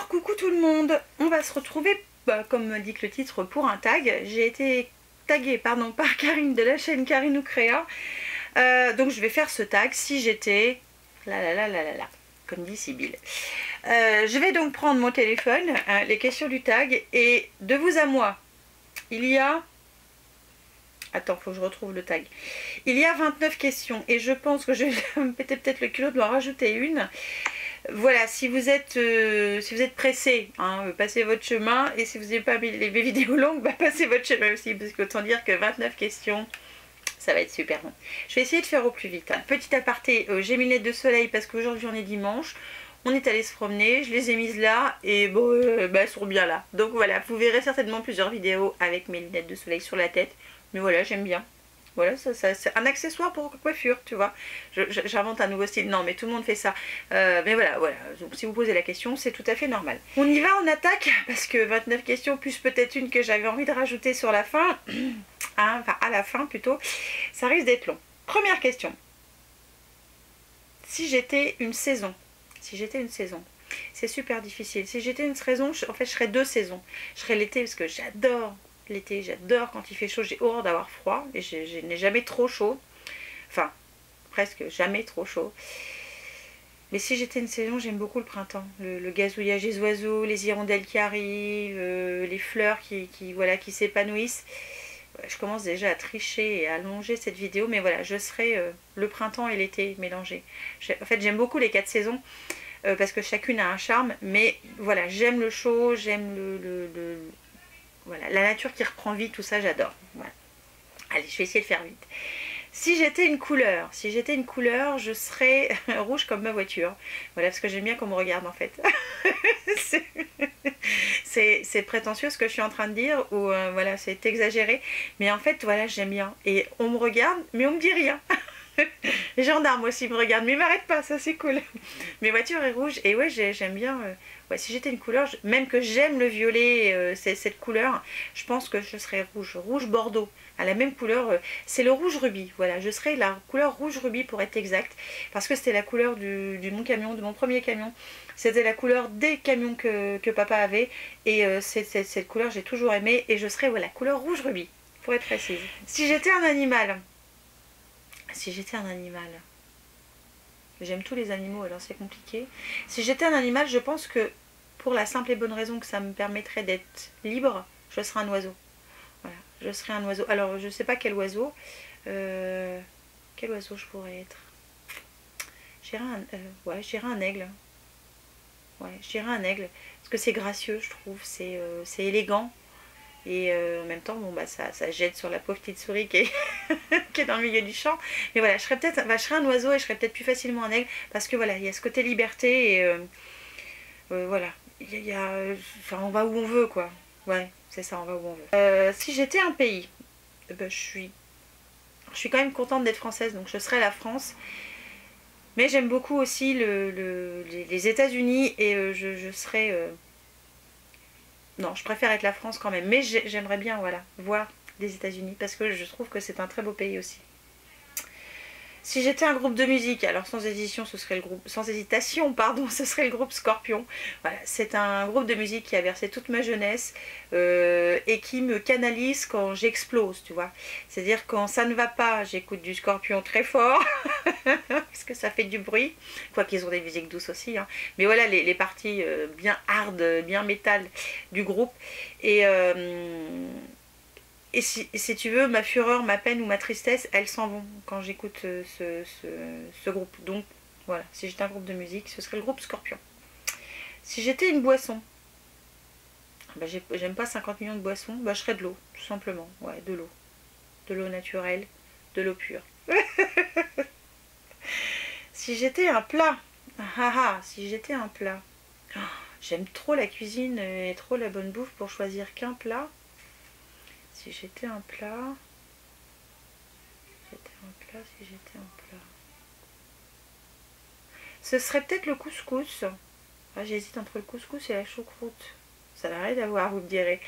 Alors coucou tout le monde, on va se retrouver comme indique le titre pour un tag. J'ai été taguée par Karine de la chaîne Karine ou Créa. Donc je vais faire ce tag si j'étais comme dit Sybille. Je vais donc prendre mon téléphone, les questions du tag, et de vous à moi, il y a... Attends, faut que je retrouve le tag. Il y a 29 questions et je pense que je vais me péter peut-être le culot de m'en rajouter une. Voilà, si vous êtes pressé, passez votre chemin, et si vous n'avez pas mis les vidéos longues, passez votre chemin aussi, parce qu'autant dire que 29 questions, ça va être super long. Je vais essayer de faire au plus vite. Petit aparté, j'ai mes lunettes de soleil parce qu'aujourd'hui on est dimanche, on est allé se promener, je les ai mises là, et bon, elles sont bien là. Donc voilà, vous verrez certainement plusieurs vidéos avec mes lunettes de soleil sur la tête, mais voilà, j'aime bien. Voilà, ça c'est un accessoire pour coiffure, tu vois. J'invente un nouveau style. Non, mais tout le monde fait ça. Mais voilà. Donc, si vous posez la question, c'est tout à fait normal. On y va, on attaque, parce que 29 questions, plus peut-être une que j'avais envie de rajouter sur la fin. Enfin, à la fin, plutôt. Ça risque d'être long. Première question. Si j'étais une saison. C'est super difficile. Si j'étais une saison, en fait, je serais deux saisons. Je serais l'été, parce que j'adore l'été, j'adore quand il fait chaud, j'ai horreur d'avoir froid, et je n'ai jamais trop chaud, enfin presque jamais trop chaud. Mais si j'étais une saison, j'aime beaucoup le printemps, le gazouillage des oiseaux, les hirondelles qui arrivent, les fleurs qui s'épanouissent. Je commence déjà à tricher et à allonger cette vidéo, mais voilà, je serais le printemps et l'été mélangés. En fait, j'aime beaucoup les 4 saisons, parce que chacune a un charme, mais voilà, j'aime le chaud, j'aime voilà, la nature qui reprend vie, tout ça, j'adore. Voilà. Allez, je vais essayer de faire vite. Si j'étais une couleur, je serais rouge comme ma voiture. Voilà, parce que j'aime bien qu'on me regarde en fait. C'est prétentieux ce que je suis en train de dire, ou voilà, c'est exagéré. Mais en fait, voilà, j'aime bien. Et on me regarde, mais on me dit rien. Les gendarmes aussi me regardent, mais ils m'arrêtent pas, ça c'est cool. Mes voitures est rouge, et ouais, j'aime bien. Ouais, si j'étais une couleur, même que j'aime le violet, cette couleur, je pense que je serais rouge bordeaux, à la même couleur. C'est le rouge rubis, voilà, je serais la couleur rouge rubis pour être exact, parce que c'était la couleur de mon premier camion. C'était la couleur des camions que papa avait, et cette couleur j'ai toujours aimé, et je serais voilà, couleur rouge rubis, pour être précise. Si j'étais un animal. J'aime tous les animaux, alors c'est compliqué. Si j'étais un animal, je pense que pour la simple et bonne raison que ça me permettrait d'être libre, je serais un oiseau. Voilà, je serais un oiseau. Alors, je sais pas quel oiseau. Quel oiseau je pourrais être? Ouais, je dirais un aigle. Ouais, je dirais un aigle. Parce que c'est gracieux, je trouve. C'est élégant. Et en même temps, bon, ça jette sur la pauvre petite souris qui est, qui est dans le milieu du champ. Mais voilà, je serais un oiseau, et je serais peut-être plus facilement un aigle, parce que voilà, il y a ce côté liberté, et voilà, enfin, on va où on veut, quoi. Ouais, c'est ça, on va où on veut. Si j'étais un pays, je suis quand même contente d'être française, donc je serais la France. Mais j'aime beaucoup aussi les États-Unis, et je serais... non, je préfère être la France quand même, mais j'aimerais bien, voilà, voir des États-Unis, parce que je trouve que c'est un très beau pays aussi. Si j'étais un groupe de musique, alors sans hésitation, ce serait le groupe Scorpion. Voilà, c'est un groupe de musique qui a versé toute ma jeunesse, et qui me canalise quand j'explose, tu vois. C'est-à-dire quand ça ne va pas, j'écoute du Scorpion très fort, parce que ça fait du bruit, quoiqu'ils ont des musiques douces aussi, hein. Mais voilà, les parties bien hard, bien métal du groupe. Et si tu veux, ma fureur, ma peine ou ma tristesse, elles s'en vont quand j'écoute ce groupe. Donc voilà, si j'étais un groupe de musique, ce serait le groupe Scorpion. Si j'étais une boisson, j'aime pas 50 millions de boissons, je serais de l'eau, tout simplement. Ouais, de l'eau. De l'eau naturelle, de l'eau pure. Si j'étais un plat, si j'étais un plat, j'aime trop la cuisine et trop la bonne bouffe pour choisir qu'un plat. Si j'étais un plat, ce serait peut-être le couscous. J'hésite entre le couscous et la choucroute. ça n'a rien à voir, vous me direz.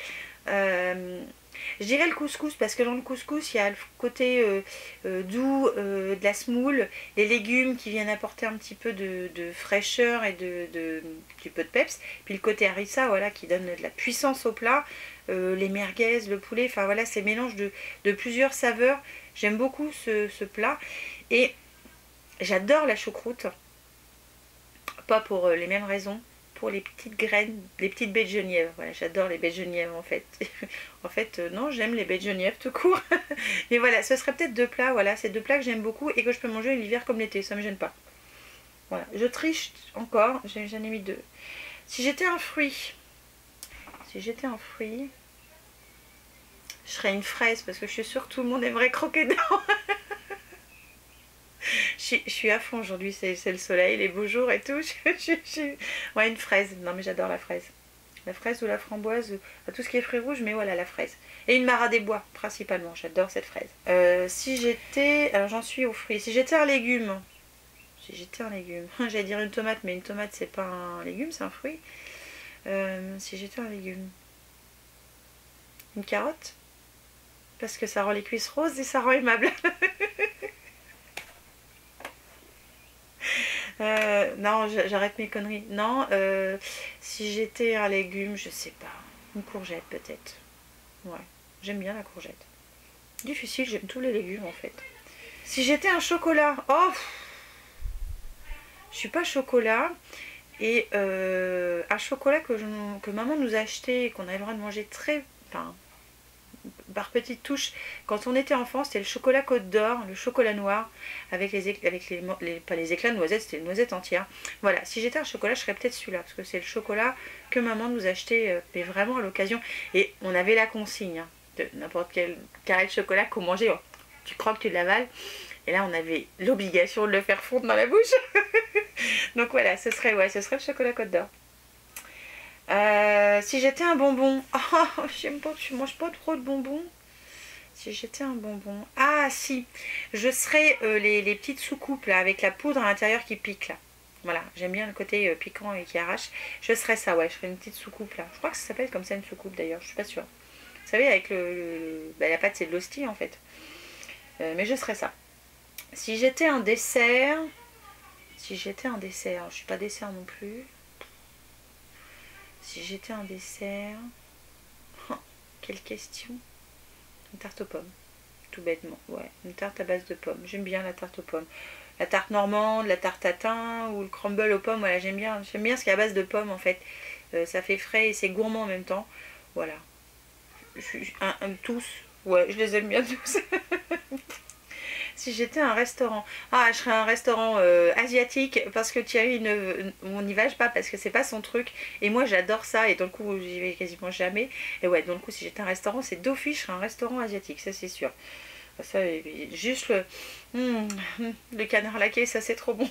Je dirais le couscous, parce que dans le couscous, il y a le côté doux de la semoule, les légumes qui viennent apporter un petit peu de fraîcheur et du peu de peps. Puis le côté harissa, voilà, qui donne de la puissance au plat. Les merguez, le poulet, enfin voilà, c'est mélange de plusieurs saveurs. J'aime beaucoup ce plat. Et j'adore la choucroute. Pas pour les mêmes raisons. Pour les petites graines, les petites baies de genièvre. Voilà, j'adore les baies de genièvre en fait. En fait, non, j'aime les baies de genièvre tout court. Mais voilà, ce serait peut-être deux plats. Voilà, c'est deux plats que j'aime beaucoup et que je peux manger l'hiver comme l'été. Ça me gêne pas. Voilà, je triche encore. J'en ai mis deux. Si j'étais un fruit, je serais une fraise parce que je suis sûre que tout le monde aimerait croquer dedans. Je suis à fond aujourd'hui, c'est le soleil, les beaux jours et tout. Ouais, une fraise. Non, mais j'adore la fraise. La fraise ou la framboise, tout ce qui est fruits rouges, mais voilà, la fraise. Et une mare des bois, principalement. J'adore cette fraise. Si j'étais... Alors, j'en suis aux fruits. Si j'étais un légume... J'allais dire une tomate, mais une tomate, c'est pas un légume, c'est un fruit. Si j'étais un légume... Une carotte. Parce que ça rend les cuisses roses et ça rend aimable. Non, j'arrête mes conneries. Non, si j'étais un légume, je sais pas. Une courgette peut-être. Ouais, j'aime bien la courgette. Difficile, j'aime tous les légumes en fait. Si j'étais un chocolat, oh, je suis pas chocolat. Et un chocolat que maman nous a acheté et qu'on avait le droit de manger très... Enfin, par petites touches, quand on était enfant, c'était le chocolat Côte d'Or, le chocolat noir, avec pas les éclats de noisettes, c'était les noisettes entières. Voilà, si j'étais un chocolat, je serais peut-être celui-là, parce que c'est le chocolat que maman nous achetait, mais vraiment à l'occasion. Et on avait la consigne, hein, de n'importe quel carré de chocolat qu'on mangeait, oh, tu croques, tu l'avales. Et là, on avait l'obligation de le faire fondre dans la bouche. Donc voilà, ce serait le chocolat Côte d'Or. Si j'étais un bonbon, oh, je mange pas trop de bonbons. Si j'étais un bonbon, ah si, je serais les petites soucoupes là, avec la poudre à l'intérieur qui pique là. Voilà, j'aime bien le côté piquant et qui arrache. Je serais ça, ouais, je serais une petite soucoupe là. Je crois que ça s'appelle comme ça une soucoupe d'ailleurs, je suis pas sûre. Vous savez, avec la pâte c'est de l'hostie en fait. Mais je serais ça. Si j'étais un dessert, je suis pas dessert non plus. Si j'étais un dessert... Oh, quelle question. Une tarte aux pommes. Tout bêtement. Ouais, une tarte à base de pommes. J'aime bien la tarte aux pommes. La tarte normande, la tarte tatin ou le crumble aux pommes. Voilà, j'aime bien ce qui est à base de pommes en fait. Ça fait frais et c'est gourmand en même temps. Voilà. Tous. Ouais, je les aime bien tous. Si j'étais un restaurant, je serais un restaurant asiatique parce que Thierry, on n'y va pas parce que c'est pas son truc. Et moi j'adore ça et dans le coup j'y vais quasiment jamais. Et ouais, dans le coup si j'étais un restaurant, c'est d'office, je serais un restaurant asiatique, ça c'est sûr. Ça, juste le canard laqué, ça c'est trop bon.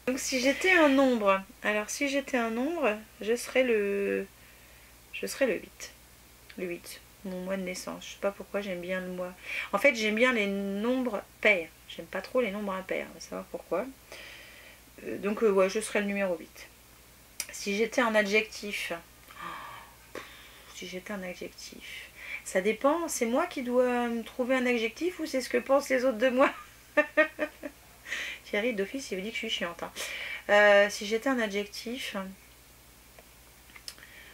Donc si j'étais un nombre, je serais le 8. Le 8. Mon mois de naissance. Je sais pas pourquoi j'aime bien le mois. En fait, j'aime bien les nombres pairs. J'aime pas trop les nombres impairs. On va savoir pourquoi. Donc, ouais, je serais le numéro 8. Si j'étais un adjectif. Ça dépend. C'est moi qui dois me trouver un adjectif ou c'est ce que pensent les autres de moi? Thierry, d'office, il me dit que je suis chiante. Hein. Si j'étais un adjectif. En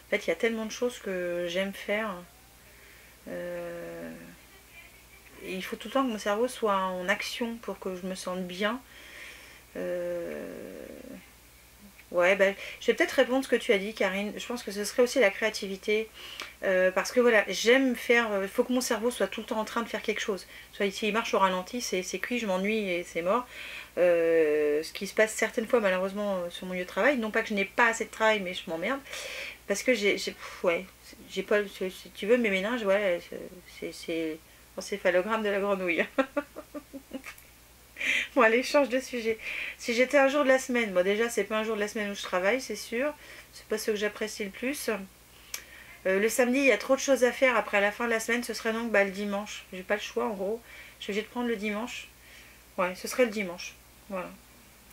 fait, il y a tellement de choses que j'aime faire. Il faut tout le temps que mon cerveau soit en action pour que je me sente bien. Ouais, je vais peut-être répondre ce que tu as dit, Karine. Je pense que ce serait aussi la créativité. Parce que voilà, j'aime faire... Il faut que mon cerveau soit tout le temps en train de faire quelque chose. Soit ici, il marche au ralenti, c'est cuit, je m'ennuie et c'est mort. Ce qui se passe certaines fois, malheureusement, sur mon lieu de travail. Non pas que je n'ai pas assez de travail, mais je m'emmerde. Parce que j'ai pas, si tu veux, mes méninges, ouais, c'est l'encéphalogramme de la grenouille. Bon, allez, change de sujet. Si j'étais un jour de la semaine, bon déjà c'est pas un jour de la semaine où je travaille, c'est sûr. C'est pas ce que j'apprécie le plus. Le samedi, il y a trop de choses à faire après à la fin de la semaine, ce serait donc le dimanche. J'ai pas le choix en gros. Je suis obligée de prendre le dimanche. Ouais, ce serait le dimanche. Voilà.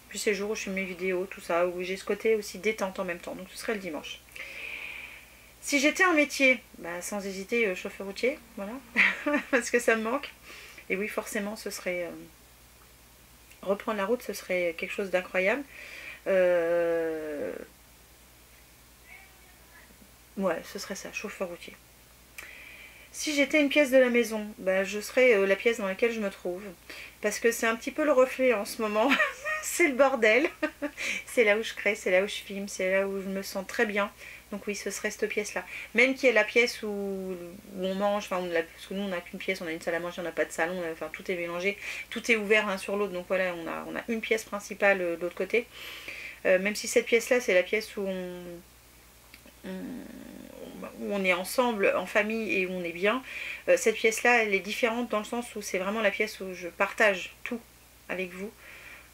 Puis c'est le jour où je fais mes vidéos, tout ça, où j'ai ce côté aussi détente en même temps. Donc ce serait le dimanche. Si j'étais un métier, bah, sans hésiter, chauffeur routier, voilà, parce que ça me manque. Et oui, forcément, ce serait... reprendre la route, ce serait quelque chose d'incroyable. Ouais, ce serait ça, chauffeur routier. Si j'étais une pièce de la maison, bah, je serais la pièce dans laquelle je me trouve. Parce que c'est un petit peu le reflet en ce moment. C'est le bordel. C'est là où je crée, c'est là où je filme, c'est là où je me sens très bien. Donc oui, ce serait cette pièce-là. Même qui est la pièce où on mange, enfin, parce que nous, on n'a qu'une pièce, on a une salle à manger, on n'a pas de salon, enfin, tout est mélangé, tout est ouvert l'un sur l'autre. Donc voilà, on a une pièce principale de l'autre côté. Même si cette pièce-là, c'est la pièce où on est ensemble en famille et où on est bien, cette pièce-là, elle est différente dans le sens où c'est vraiment la pièce où je partage tout avec vous,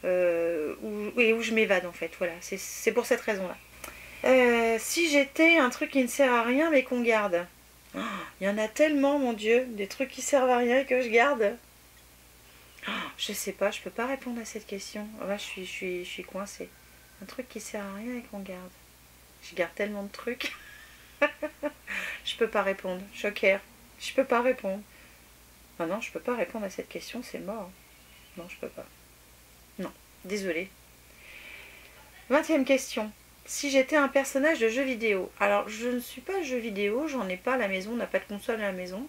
et où je m'évade en fait. Voilà, c'est pour cette raison-là. Si j'étais un truc qui ne sert à rien mais qu'on garde, oh, il y en a tellement, mon Dieu, des trucs qui servent à rien et que je garde. Oh, je sais pas, je peux pas répondre à cette question. Oh, là, je suis coincée. Un truc qui sert à rien et qu'on garde. Je garde tellement de trucs. Je peux pas répondre. Choquer. Je peux pas répondre. Ah non, je peux pas répondre à cette question, c'est mort. Non, je peux pas. Non, désolée. 20e question. Si j'étais un personnage de jeu vidéo. Alors, je ne suis pas jeu vidéo, j'en ai pas à la maison, on n'a pas de console à la maison.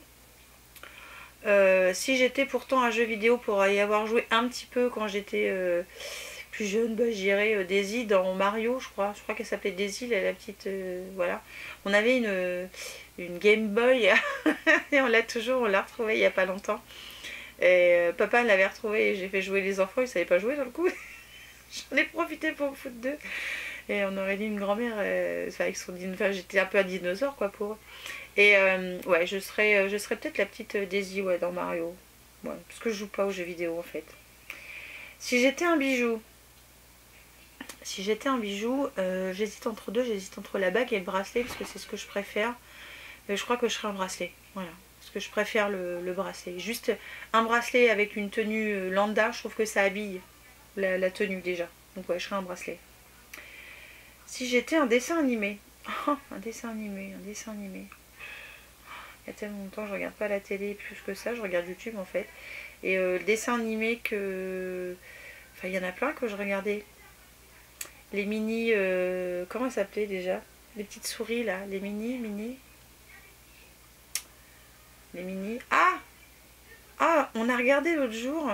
Si j'étais pourtant un jeu vidéo pour y avoir joué un petit peu quand j'étais plus jeune, bah, je dirais Daisy dans Mario, je crois. Je crois qu'elle s'appelait Daisy, la petite... voilà. On avait une Game Boy et on l'a retrouvée il n'y a pas longtemps. Et papa l'avait retrouvée et j'ai fait jouer les enfants, ils ne savaient pas jouer dans le coup. J'en ai profité pour me foutre d'eux. Et on aurait dit une grand-mère, avec son dinosaure, j'étais un peu un dinosaure quoi pour eux. Et ouais, je serais peut-être la petite Daisy ouais, dans Mario. Ouais, parce que je joue pas aux jeux vidéo en fait. Si j'étais un bijou, j'hésite entre deux, j'hésite entre la bague et le bracelet parce que c'est ce que je préfère. Mais je crois que je serais un bracelet, voilà. Parce que je préfère le bracelet. Juste un bracelet avec une tenue lambda, je trouve que ça habille la tenue déjà. Donc ouais, je serais un bracelet. Si j'étais un dessin animé. Oh, un dessin animé. Il y a tellement longtemps, je regarde pas la télé plus que ça, je regarde YouTube en fait. Et le dessin animé que... Enfin, il y en a plein que je regardais. Les mini... comment ça s'appelait déjà? Les petites souris là, les mini... Les mini... Ah, on a regardé l'autre jour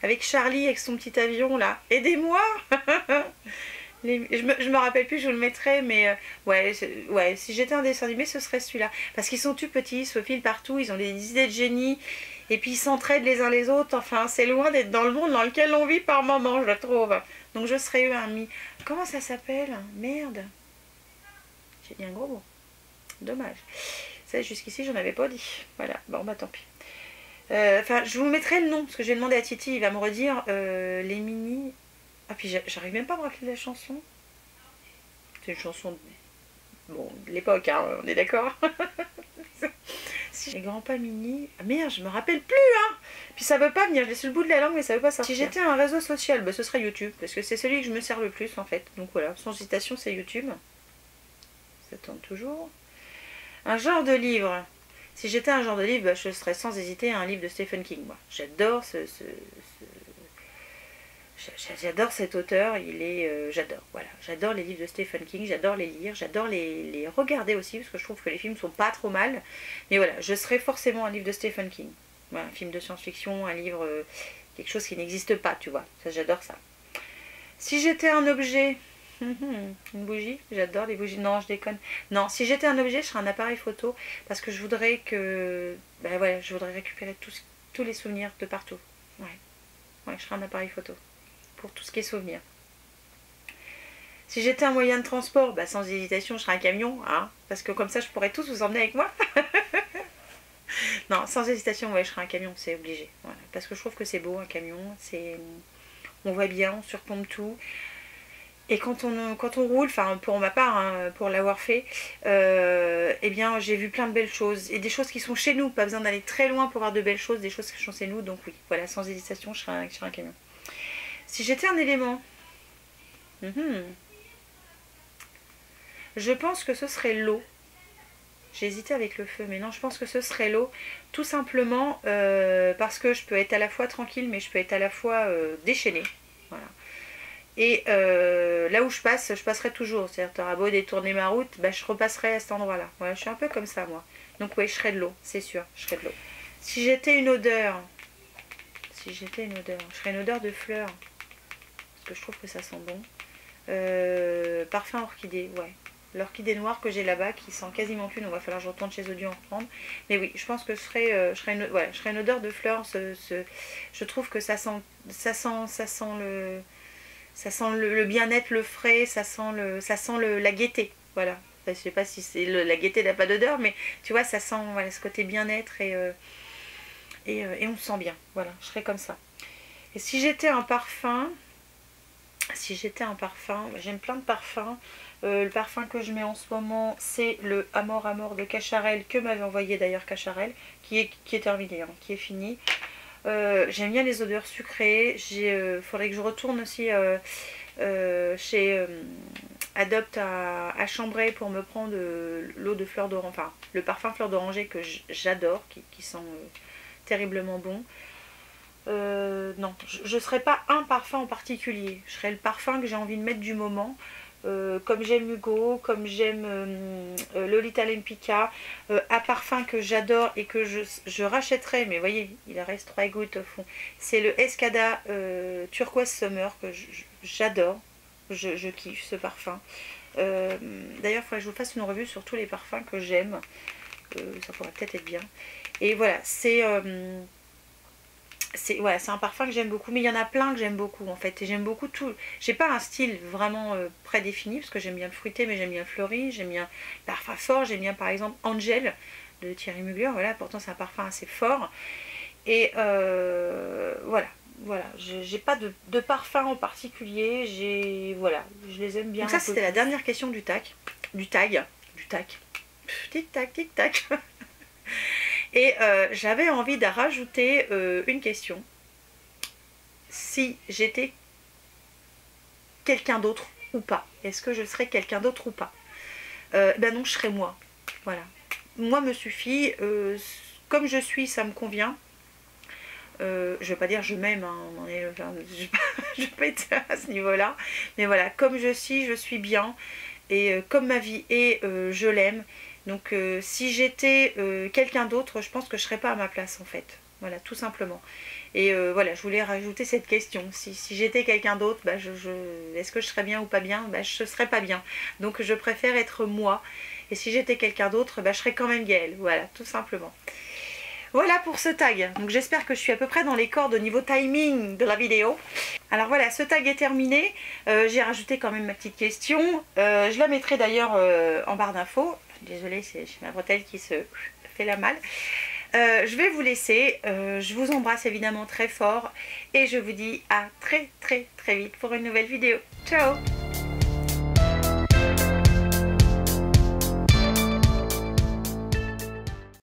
avec Charlie avec son petit avion là. Aidez-moi. Je me rappelle plus, je vous le mettrai, mais ouais, si j'étais un dessin animé, ce serait celui-là. Parce qu'ils sont tout petits, ils se faufilent partout, ils ont des idées de génie, et puis ils s'entraident les uns les autres. Enfin, c'est loin d'être dans le monde dans lequel on vit par moment, je trouve. Donc je serais un mi. Comment ça s'appelle? Merde. J'ai dit un gros mot. Dommage. Ça, jusqu'ici, j'en avais pas dit. Voilà, bon, bah tant pis. Enfin, je vous mettrai le nom, parce que j'ai demandé à Titi, il va me redire les mini... Ah, puis j'arrive même pas à me rappeler la chanson. C'est une chanson de l'époque, hein, on est d'accord. Si les grands pas mini... Ah merde, je me rappelle plus, hein. Puis ça veut pas venir, je l'ai sur le bout de la langue, mais ça veut pas sortir. Si j'étais un réseau social, bah, ce serait YouTube, parce que c'est celui que je me sers le plus, en fait. Donc voilà, sans hésitation, c'est YouTube. Ça tourne toujours. Un genre de livre. Si j'étais un genre de livre, bah, je serais sans hésiter un livre de Stephen King. Moi, j'adore j'adore cet auteur, j'adore, voilà, j'adore les livres de Stephen King, j'adore les lire, j'adore les regarder aussi, parce que je trouve que les films sont pas trop mal, mais voilà, je serais forcément un livre de Stephen King, voilà, un film de science-fiction, un livre, quelque chose qui n'existe pas, tu vois, ça j'adore ça. Si j'étais un objet, une bougie, j'adore les bougies, non je déconne, non, si j'étais un objet, je serais un appareil photo, parce que je voudrais je voudrais récupérer tous les souvenirs de partout, ouais, je serais un appareil photo. Pour tout ce qui est souvenir. Si j'étais un moyen de transport, bah, sans hésitation, je serais un camion, hein, parce que comme ça, je pourrais tous vous emmener avec moi. Non, sans hésitation, ouais, je serais un camion, c'est obligé. Voilà, parce que je trouve que c'est beau, un camion, on voit bien, on surplombe tout. Et quand on roule, enfin pour ma part, hein, pour l'avoir fait, eh bien j'ai vu plein de belles choses. Et des choses qui sont chez nous, pas besoin d'aller très loin pour voir de belles choses, des choses qui sont chez nous, donc oui, voilà, sans hésitation, je serais un camion. Si j'étais un élément, je pense que ce serait l'eau. J'ai hésité avec le feu, mais non, je pense que ce serait l'eau. Tout simplement parce que je peux être à la fois tranquille, mais je peux être à la fois déchaînée. Voilà. Et là où je passerai toujours. C'est-à-dire, tu auras beau détourner ma route, bah, je repasserai à cet endroit-là. Voilà, je suis un peu comme ça, moi. Donc oui, je serai de l'eau, c'est sûr, je serai de l'eau. Si j'étais une odeur, je serais une odeur de fleurs. Parce que je trouve que ça sent bon. Parfum orchidée, ouais. L'orchidée noire que j'ai là-bas qui sent quasiment plus, donc il va falloir que je retourne chez Audio en reprendre. Mais oui, je pense que je serais une odeur de fleurs. Je trouve que ça sent le bien-être, le frais, ça sent la gaieté. Voilà. Enfin, je sais pas si c'est la gaieté n'a pas d'odeur, mais tu vois, ça sent voilà, ce côté bien-être et on se sent bien. Voilà, je serais comme ça. Et si j'étais un parfum, j'aime plein de parfums. Le parfum que je mets en ce moment, c'est le Amor Amor de Cacharel, que m'avait envoyé d'ailleurs Cacharel, qui est terminé, hein, qui est fini. J'aime bien les odeurs sucrées. Faudrait que je retourne aussi chez Adopt à Chambray pour me prendre l'eau de fleur d'oranger, enfin le parfum fleur d'oranger que j'adore, qui sent terriblement bon. Non, je ne serais pas un parfum en particulier. Je serais le parfum que j'ai envie de mettre du moment. Comme j'aime Hugo, comme j'aime Lolita Lempicka, un parfum que j'adore et que je rachèterai, mais vous voyez, il reste 3 gouttes au fond. C'est le Escada Turquoise Summer que j'adore. Je kiffe ce parfum. D'ailleurs, il faudrait que je vous fasse une revue sur tous les parfums que j'aime. Ça pourrait peut-être être bien. Et voilà, c'est un parfum que j'aime beaucoup, mais il y en a plein que j'aime beaucoup en fait, et j'aime beaucoup tout. J'ai pas un style vraiment prédéfini, parce que j'aime bien le fruité, mais j'aime bien le fleuri, j'aime bien le parfum fort, j'aime bien par exemple Angel de Thierry Mugler, voilà, pourtant c'est un parfum assez fort, et voilà, j'ai pas de parfum en particulier, voilà, je les aime bien. Donc ça c'était la dernière question du tag, tic tac, tic tac. Et j'avais envie de rajouter une question. Si j'étais quelqu'un d'autre ou pas, est-ce que je serais quelqu'un d'autre ou pas? Ben non, je serais moi. Voilà. Moi me suffit. Comme je suis, ça me convient. Je vais pas dire je m'aime, hein, je vais pas être à ce niveau-là. Mais voilà, comme je suis bien. Et comme ma vie est, je l'aime. Donc si j'étais quelqu'un d'autre, je pense que je ne serais pas à ma place en fait. Voilà, tout simplement. Et voilà, je voulais rajouter cette question. Si j'étais quelqu'un d'autre, bah, est-ce que je serais bien ou pas bien? Bah, je ne serais pas bien. Donc je préfère être moi. Et si j'étais quelqu'un d'autre, bah, je serais quand même Gaëlle. Voilà, tout simplement. Voilà pour ce tag. Donc j'espère que je suis à peu près dans les cordes au niveau timing de la vidéo. Alors voilà, ce tag est terminé. J'ai rajouté quand même ma petite question. Je la mettrai d'ailleurs en barre d'infos. Désolée, c'est ma bretelle qui se fait la malle. Je vais vous laisser. Je vous embrasse évidemment très fort. Et je vous dis à très très très vite pour une nouvelle vidéo. Ciao!